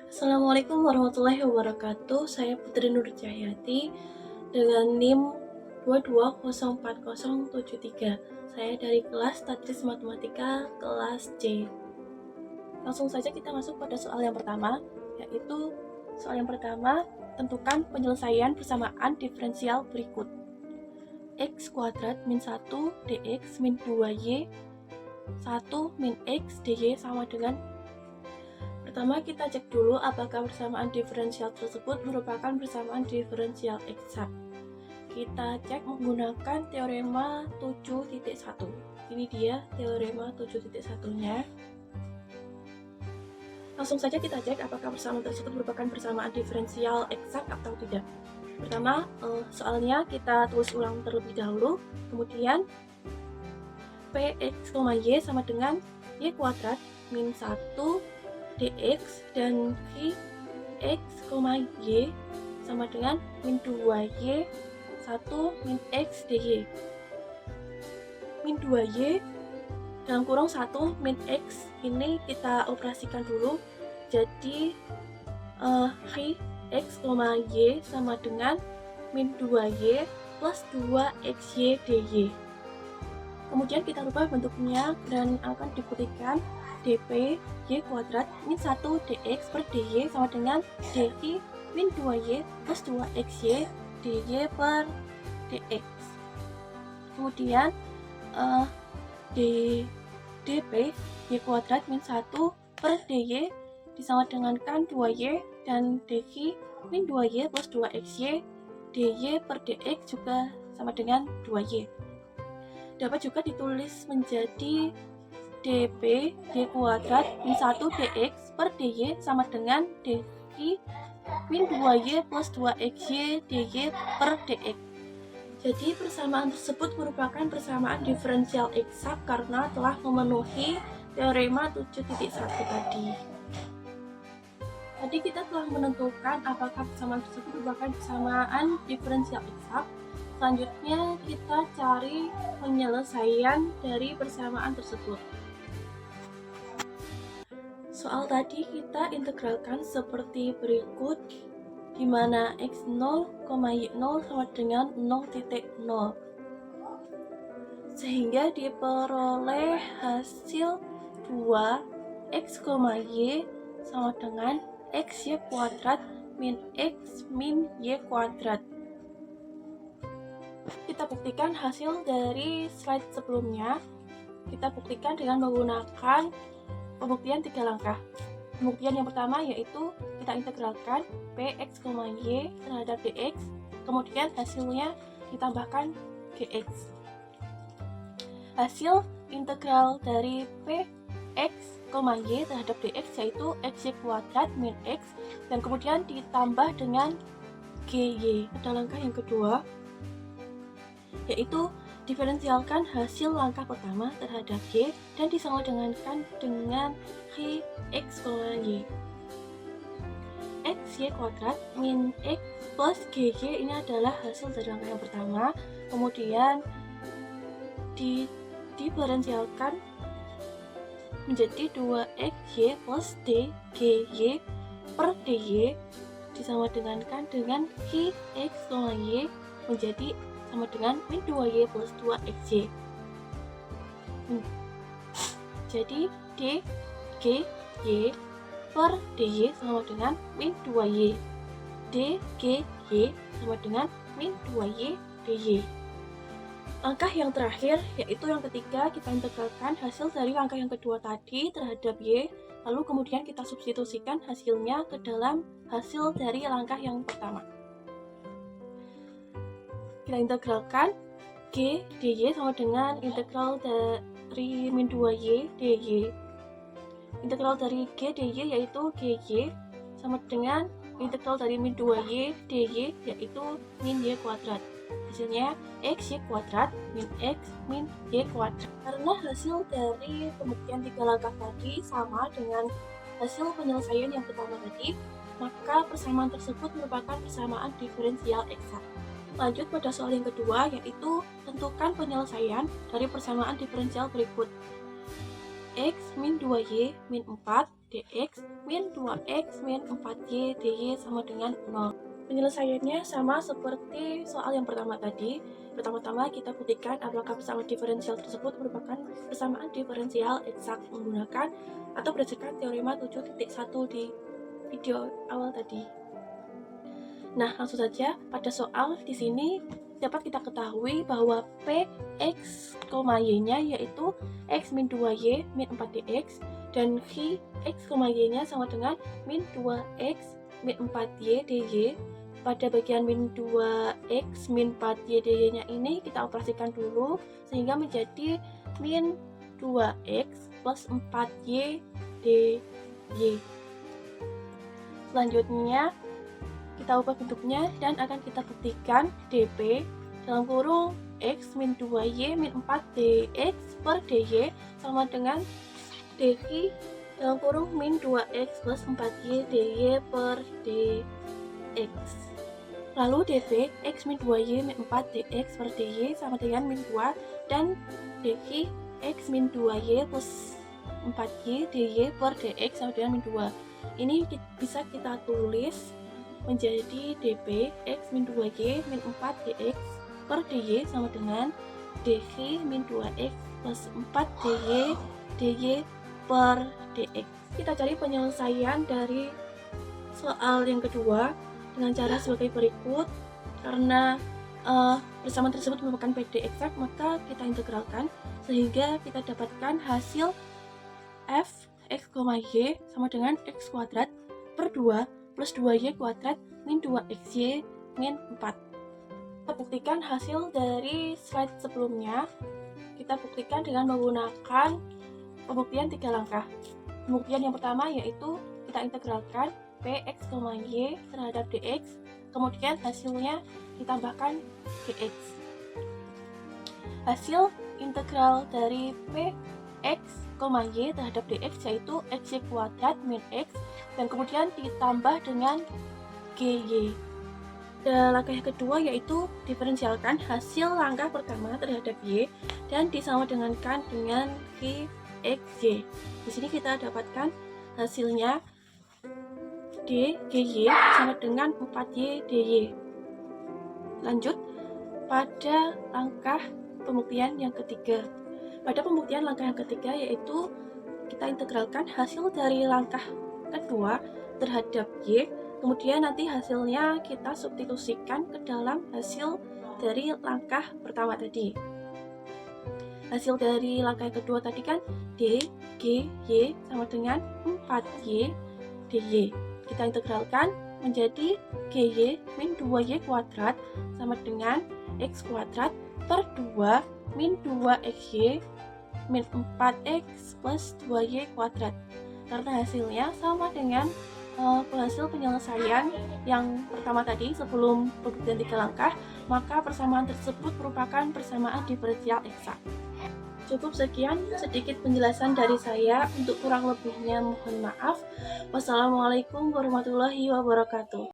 Assalamualaikum warahmatullahi wabarakatuh. Saya Putri Nur Cahyati dengan NIM 22040073. Saya dari kelas Tadris Matematika kelas C. Langsung saja kita masuk pada soal yang pertama, yaitu soal yang pertama, tentukan penyelesaian persamaan diferensial berikut. X kuadrat min 1 dx min 2y 1 min x dy sama dengan. Pertama, kita cek dulu apakah persamaan diferensial tersebut merupakan persamaan diferensial eksak. Kita cek menggunakan teorema 7.1. Ini dia teorema 7.1-nya. Langsung saja kita cek apakah persamaan tersebut merupakan persamaan diferensial eksak atau tidak. Pertama, soalnya kita tulis ulang terlebih dahulu. Kemudian Px, y sama dengan y kuadrat min 1 dx dan x, y sama dengan min 2y 1 min x dy. Min 2y dalam kurung 1 min x ini kita operasikan dulu. Jadi x, y sama dengan min 2y plus 2xy dy. Kemudian kita rubah bentuknya dan akan dibuktikan dp y kuadrat min 1 dx per dy sama dengan dy min 2y plus 2xy dy per dx. Kemudian dp y kuadrat min 1 per dy disama dengankan 2y dan dy min 2y plus 2xy dy per dx juga sama dengan 2y. Dapat juga ditulis menjadi dp y kuadrat min 1 dx per dy sama dengan dy min 2y plus 2xy dy per dx. Jadi persamaan tersebut merupakan persamaan diferensial eksak karena telah memenuhi teorema 7.1 tadi. Tadi kita telah menentukan apakah persamaan tersebut merupakan persamaan diferensial eksak. Selanjutnya kita cari penyelesaian dari persamaan tersebut. Soal tadi kita integralkan seperti berikut, di mana x0, y0 sama dengan 0,0, sehingga diperoleh hasil 2x, y sama dengan xy kuadrat min x min y kuadrat. Kita buktikan hasil dari slide sebelumnya. Kita buktikan dengan menggunakan pembuktian 3 langkah. Pembuktian yang pertama yaitu kita integralkan px, y terhadap dx, kemudian hasilnya ditambahkan gx. Hasil integral dari px, y terhadap dx yaitu xy kuadrat min x dan kemudian ditambah dengan gy. Pada langkah yang kedua yaitu diferensialkan hasil langkah pertama terhadap y dan disamadengankan dengan x, y. Xy kuadrat min x plus gy ini adalah hasil dari langkah yang pertama, kemudian diferensialkan menjadi 2xy plus dgy per dy disamadengankan dengan x, y menjadi sama dengan min 2y plus 2xy. Jadi dgy per dy sama dengan min 2y. dgy sama dengan min 2y dy. Langkah yang terakhir yaitu yang ketiga, kita integralkan hasil dari langkah yang kedua tadi terhadap y, lalu kemudian kita substitusikan hasilnya ke dalam hasil dari langkah yang pertama. Kita integralkan g dy sama dengan integral dari min 2y dy. Integral dari g dy yaitu gy sama dengan integral dari min 2y dy yaitu min y kuadrat. Hasilnya xy kuadrat min x min y kuadrat. Karena hasil dari pembuktian 3 langkah tadi sama dengan hasil penyelesaian yang pertama tadi, maka persamaan tersebut merupakan persamaan diferensial eksak. Lanjut pada soal yang kedua, yaitu tentukan penyelesaian dari persamaan diferensial berikut. dx min 2y min 4 dx min 2x min 4y dy sama dengan 0. Penyelesaiannya sama seperti soal yang pertama tadi. Pertama-tama kita buktikan apakah persamaan diferensial tersebut merupakan persamaan diferensial eksak menggunakan atau berdasarkan teorema 7.1 di video awal tadi. Nah, langsung saja pada soal di sini dapat kita ketahui bahwa P, X, Y-nya yaitu X min 2Y min 4dx dan Q, X, Y-nya sama dengan min 2X min 4Y dy. Pada bagian min 2x min 4y dy nya ini kita operasikan dulu sehingga menjadi min 2x plus 4y dy. Selanjutnya kita ubah bentuknya dan akan kita buktikan dp dalam kurung x min 2y min 4 dx per dy sama dengan dq dalam kurung min 2x plus 4y dy per dx. Lalu dp x min 2y min 4 dx per dy sama dengan min 2 dan dq x min 2y plus 4y dy per dx sama dengan min 2. Ini bisa kita tulis menjadi dp x min 2y min 4 dx per dy sama dengan dq min 2x plus 4 dy dy per dx. Kita cari penyelesaian dari soal yang kedua dengan cara sebagai berikut. Karena persamaan tersebut merupakan PD eksak, maka kita integralkan sehingga kita dapatkan hasil f x, y sama dengan x kuadrat per 2 plus 2y kuadrat min 2xy min 4. Kita buktikan hasil dari slide sebelumnya. Kita buktikan dengan menggunakan pembuktian 3 langkah. Pembuktian yang pertama yaitu kita integralkan Px, y terhadap dx, kemudian hasilnya ditambahkan dx. Hasil integral dari Px, y terhadap dx yaitu xy kuadrat min x dan kemudian ditambah dengan gy. Dan langkah yang kedua yaitu diferensialkan hasil langkah pertama terhadap y dan disamadengankan dengan xy. Di sini kita dapatkan hasilnya dy sama dengan 4y dy. Lanjut pada langkah pembuktian yang ketiga. Pada pembuktian langkah yang ketiga yaitu kita integralkan hasil dari langkah kedua terhadap y, kemudian nanti hasilnya kita substitusikan ke dalam hasil dari langkah pertama tadi. Hasil dari langkah kedua tadi kan d, g, y sama dengan 4y dy. Kita integralkan menjadi gy min 2y kuadrat sama dengan x kuadrat per 2 min 2xy min 4x plus 2y kuadrat. Karena hasilnya sama dengan hasil penyelesaian yang pertama tadi sebelum pembuktian 3 langkah, maka persamaan tersebut merupakan persamaan diferensial eksak. Cukup sekian sedikit penjelasan dari saya, untuk kurang lebihnya mohon maaf. Wassalamualaikum warahmatullahi wabarakatuh.